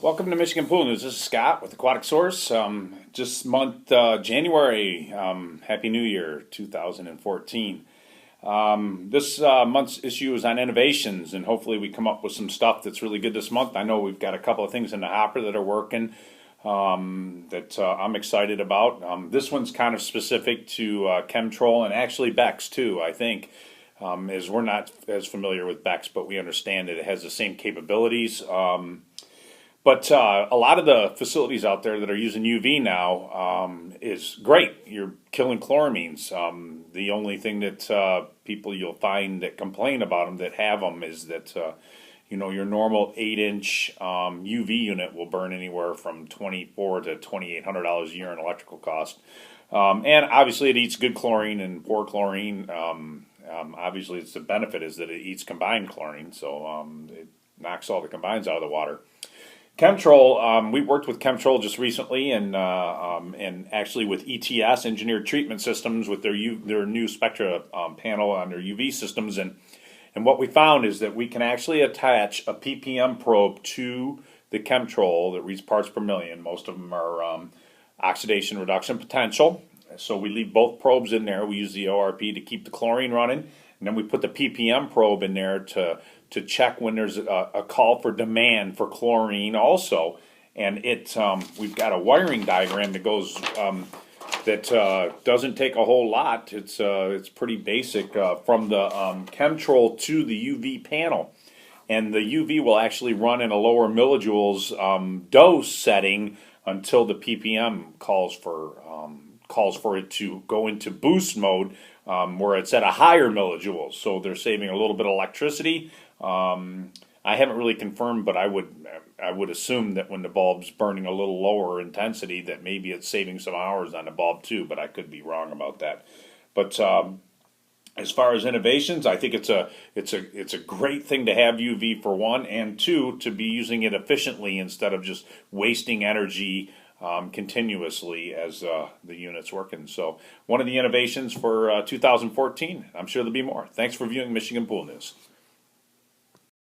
Welcome to Michigan Pool News. This is Scott with Aquatic Source. Just month January. Happy New Year 2014. This month's issue is on innovations, and hopefully we come up with some stuff that's really good this month. I know we've got a couple of things in the hopper that are working that I'm excited about. This one's kind of specific to Chemtrol and actually Beck's too, I think. As we're not as familiar with Beck's, but we understand that it has the same capabilities. But a lot of the facilities out there that are using UV now is great. You're killing chloramines. The only thing that people you'll find that complain about them that have them is that your normal 8-inch UV unit will burn anywhere from $2,400 to $2,800 a year in electrical cost. And obviously it eats good chlorine and poor chlorine. Obviously it's the benefit is that it eats combined chlorine, so it knocks all the combines out of the water. Chemtrol, we worked with Chemtrol just recently, and actually with ETS, Engineered Treatment Systems, with their new Spectra panel on their UV systems, and what we found is that we can actually attach a ppm probe to the Chemtrol that reads parts per million. Most of them are oxidation reduction potential, so we leave both probes in there. We use the ORP to keep the chlorine running, and then we put the ppm probe in there to check when there's a call for demand for chlorine also. And we've got a wiring diagram that goes that doesn't take a whole lot. It's pretty basic from the Chemtrol to the UV panel, and the UV will actually run in a lower millijoules dose setting until the ppm calls for it to go into boost mode, where it's at a higher millijoules. So they're saving a little bit of electricity. I haven't really confirmed, but I would assume that when the bulb's burning a little lower intensity, that maybe it's saving some hours on the bulb too. But I could be wrong about that. But as far as innovations, I think it's a great thing to have UV for one, and two, to be using it efficiently instead of just wasting energy continuously as the unit's working. So one of the innovations for 2014. I'm sure there'll be more. Thanks for viewing Michigan Pool News.